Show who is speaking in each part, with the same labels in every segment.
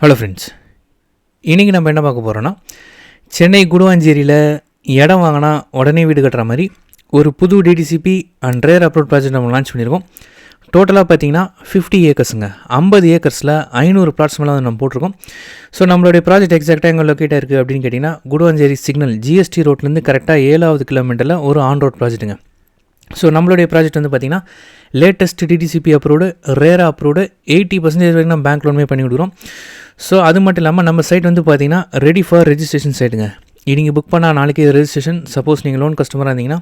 Speaker 1: Hello friends, இன்றைக்கி நம்ம என்ன பார்க்க போகிறோன்னா, சென்னை குடுவாஞ்சேரியில் இடம் வாங்கினா உடனே வீடு கட்டுற மாதிரி ஒரு புது டிடிசிபி அண்ட் ரேர் அப்ரோட் ப்ராஜெக்ட் நம்ம லான்ச் பண்ணியிருக்கோம். டோட்டலாக பார்த்தீங்கன்னா 50 ஏக்கர்ஸுங்க. 50 ஏக்கர்ஸில் 500 பிளாட்ஸ் மேலே நம்ம போட்டிருக்கோம். ஸோ நம்மளுடைய ப்ராஜெக்ட் எக்ஸாக்டாக எங்கே லொக்கேட்டாக இருக்குது அப்படின்னு கேட்டிங்கன்னா, குடுவாஞ்சேரி சிக்னல் ஜிஎஸ்டி ரோட்லேருந்து கரெக்டாக 7வது கிலோமீட்டரில் ஒரு ஆன் ரோட் ப்ராஜெக்ட்டுங்க. ஸோ நம்மளுடைய ப்ராஜெக்ட் வந்து பார்த்திங்கன்னா லேட்டஸ்ட் டிடிசிபி அப்ரூவ்டு, ரேரா அப்ரூவ்டு, 80% வரைக்கும் நம்ம பேங்க் லோனுமே பண்ணி கொடுக்குறோம். ஸோ அது மட்டும் இல்லாமல் நம்ம சைட் வந்து பார்த்திங்கன்னா ரெடி ஃபார் ரெஜிஸ்ட்ரேஷன் சைட்டுங்க. நீங்கள் புக் பண்ணால் நாளைக்கு ரெஜிஸ்ட்ரேஷன். சப்போஸ் நீங்கள் லோன் கஸ்டமராக இருந்தீங்கன்னா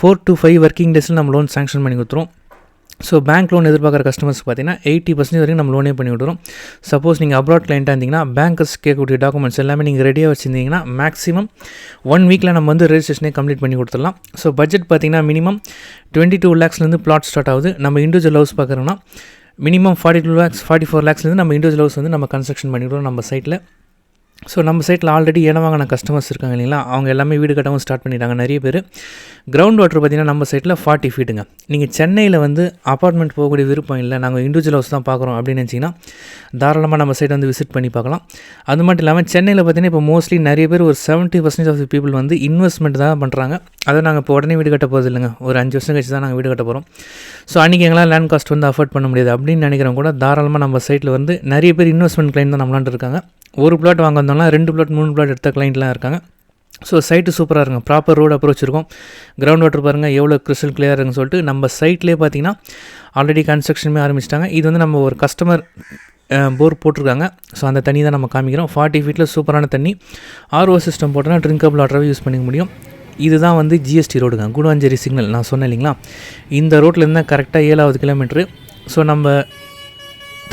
Speaker 1: 4 to 5 ஒர்க்கிங் டேஸில் நம்ம லோன் சாங்ஷன் பண்ணி கொடுத்துரும். ஸோ பேங்க் லோன் எதிர்பார்க்குற கஸ்டமர்ஸ் பார்த்தீங்கன்னா 80% வரைக்கும் நம்ம லோனே பண்ணி விடுறோம். சப்போஸ் நீங்கள் அப்ராட் கிளைண்ட்டாக இருந்தீங்கன்னா பேங்கர்ஸ் கேட்கக்கூடிய டாக்குமெண்ட்ஸ் எல்லாமே நீங்கள் ரெடியாக வச்சுருந்தீங்கன்னா மேக்ஸிமம் 1 வீக்கில் நம்ம வந்து ரெஜிஸ்ட்ரேஷனே கம்ப்ளீட் பண்ணி கொடுத்துடலாம். ஸோ பட்ஜெட் பார்த்தீங்கன்னா மினிமம் 22 lakhsலேருந்து பிளாட் ஸ்டார்ட் ஆகுது. நம்ம இண்டிவிஜுவல் ஹவுஸ் பார்க்குறோன்னா மினிமம் 42 lakhs 44 lakhsலேருந்து நம்ம இண்டிவிஜுவல் ஹவுஸ் வந்து நம்ம கன்ஸ்ட்ரக்ஷன் பண்ணிவிடுறோம் நம்ம சைட்டில். ஸோ நம்ம சைட்டில் ஆல்ரெடி இடம் வாங்கின கஸ்டமர்ஸ் இருக்காங்க இல்லைங்களா, அவங்க எல்லாமே வீடு கட்டவும் ஸ்டார்ட் பண்ணிட்டாங்க நிறைய பேர். கிரவுண்ட் வாட்டர் பார்த்திங்கன்னா நம்ம சைட்டில் 40 ஃபீட்டுங்க. நீங்கள் சென்னையில் வந்து அப்பார்ட்மெண்ட் போகக்கூடிய விருப்பம் இல்லை, நாங்கள் இண்டிவிஜுவல் ஹவுஸ் தான் பார்க்குறோம் அப்படின்னு நினச்சிங்கன்னா தாராளமாக நம்ம சைட் வந்து விசிட் பண்ணி பார்க்கலாம். அது மட்டும் இல்லாமல் சென்னையில் பார்த்திங்கன்னா இப்போ மோஸ்ட்லி நிறைய பேர் ஒரு 70% ஆஃப் தி பீப்புள் வந்து இன்வெஸ்ட்மெண்ட் தான் பண்ணுறாங்க. அதை நாங்கள் இப்போ உடனே வீடு கட்ட போகிறது இல்லைங்க, ஒரு 5 வருஷம் கழிச்சு தான் நாங்கள் வீடு கட்ட போகிறோம். ஸோ அன்றைக்கி எங்களால் லேண்ட் காஸ்ட் வந்து அஃபோர்ட் பண்ண முடியாது அப்படின்னு நினைக்கிறவங்க கூட தாராளமாக நம்ம சைட்டில் வந்து நிறைய பேர் இன்வெஸ்ட்மெண்ட் கிளைண்ட் தான் நம்மளாண்டு இருக்காங்க. ஒரு பிளாட் வாங்க வந்தோம்னா 2 பிளாட் 3 பிளாட் எடுத்த கிளைண்ட்லாம் இருக்காங்க. ஸோ சைட்டு சூப்பராக இருக்குங்க. ப்ராப்பர் ரோடு அப்ரோச் இருக்கும். கிரவுண்ட் வாட்டர் பாருங்கள் எவ்வளோ கிறிஸ்டல் கிளியராக இருக்குன்னு சொல்லிட்டு நம்ம சைட்லேயே பார்த்தீங்கன்னா ஆல்ரெடி கன்ஸ்ட்ரக்ஷனுமே ஆரம்பிச்சிட்டாங்க. இது வந்து நம்ம ஒரு கஸ்டமர் போர் போட்டிருக்காங்க. ஸோ அந்த தண்ணி தான் நம்ம காமிக்கிறோம். 40 ஃபீட்டில் சூப்பரான தண்ணி. RO சிஸ்டம் போட்டோன்னா ட்ரிங்கபிள் வாட்டராகவே யூஸ் பண்ணிக்க முடியும். இதுதான் வந்து ஜிஎஸ்டி ரோடுங்க, குடுவாஞ்சேரி சிக்னல். நான் சொன்னேன் இல்லைங்களா, இந்த ரோட்லேருந்து கரெக்டாக 7வது கிலோமீட்ரு. ஸோ நம்ம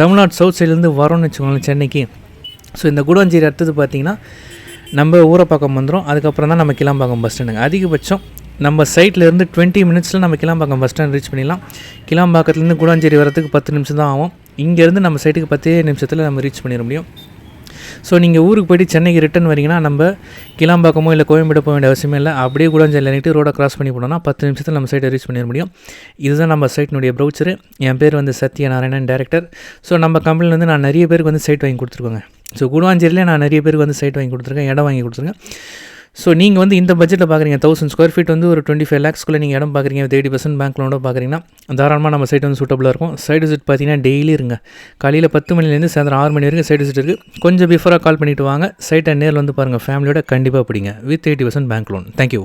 Speaker 1: தமிழ்நாடு சவுத் சைட்லேருந்து வரோம்னு வச்சுக்கோங்களேன் சென்னைக்கு. ஸோ இந்த குடுவாஞ்சேரி அடுத்தது பார்த்திங்கன்னா நம்ம ஊரப்பாக்கம் வந்துடும். அதுக்கப்புறம் தான் நம்ம கிளாம்பாக்கம் பஸ் ஸ்டாண்டுங்க. அதிகபட்சம் நம்ம சைட்லேருந்து 20 மினிட்ஸில் நம்ம கிளாம்பாக்கம் பஸ் ஸ்டாண்ட் ரீச் பண்ணிடலாம். கிளாம்பாக்கத்துலேருந்து குடுவாஞ்சேரி வரதுக்கு 10 நிமிஷம் தான் ஆகும். இங்கேருந்து நம்ம சைட்டுக்கு 10 நிமிஷத்தில் நம்ம ரீச் பண்ணிட முடியும். ஸோ நீங்கள் ஊருக்கு போய்ட்டு சென்னைக்கு ரிட்டன் வரீங்கன்னா நம்ம கிளாம்பாக்கமோ இல்லை கோயம்பேடு போக வேண்டிய அவசியமே இல்லை. அப்படியே குடுவாஞ்சேரியில் இறங்கிட்டு ரோடை கிராஸ் பண்ணி போனோம்னா 10 நிமிஷத்தில் நம்ம சைட்டை ரீச் பண்ணிட முடியும். இதுதான் நம்ம சைட்டினுடைய ப்ரௌச்சரு. என் பேர் வந்து சத்யநாராயணன், டைரக்டர். ஸோ நம்ம கம்பெனியில் வந்து நான் நிறைய பேருக்கு வந்து சைட் வாங்கி கொடுத்துருக்கோங்க. ஸோ குடுவாஞ்சேரியிலே நான் நிறைய பேருக்கு வந்து சைட் வாங்கி கொடுத்துருக்கேன், இடம் வாங்கி கொடுத்துருக்கேன். ஸோ நீங்கள் வந்து இந்த பட்ஜெட்டில் பார்க்குறீங்க 1000 ஸ்கொயர் ஃபீட் வந்து ஒரு 25 lakhsக்குள்ளே நீங்கள் இடம் பார்க்குறீங்க, 80% பேங்க் லோனோட பார்க்குறீங்கன்னா தாராளமாக நம்ம சைட் வந்து சூட்டபுளாக இருக்கும். சைட் விசிட் பார்த்தீங்கன்னா டெய்லி இருங்க. காலையில் 10 மணிலேருந்து சாயந்தரம் 6 மணி வரைக்கும் சைட் விசிட் இருக்குது. கொஞ்சம் பிஃபோராக கால் பண்ணிவிட்டு வாங்க. சைட்டை நேரில் வந்து பாருங்கள், ஃபேமிலியோட கண்டிப்பாக பிடிங்க. With 80% bank loan. தேங்க்யூ.